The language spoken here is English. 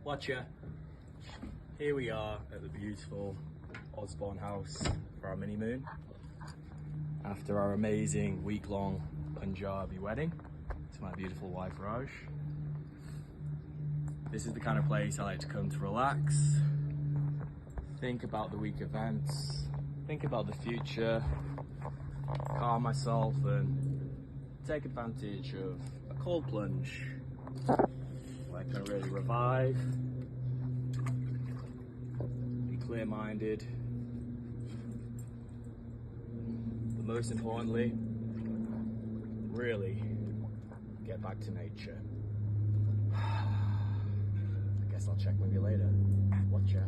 Watcher, here we are at the beautiful Osborne house for our mini moon after our amazing week-long Punjabi wedding to my beautiful wife Raj. This is the kind of place I like to come to relax, think about the week events, think about the future, calm myself and take advantage of a cold plunge where I can really revive, be clear-minded, but most importantly, really get back to nature. I guess I'll check with you later. Watch ya.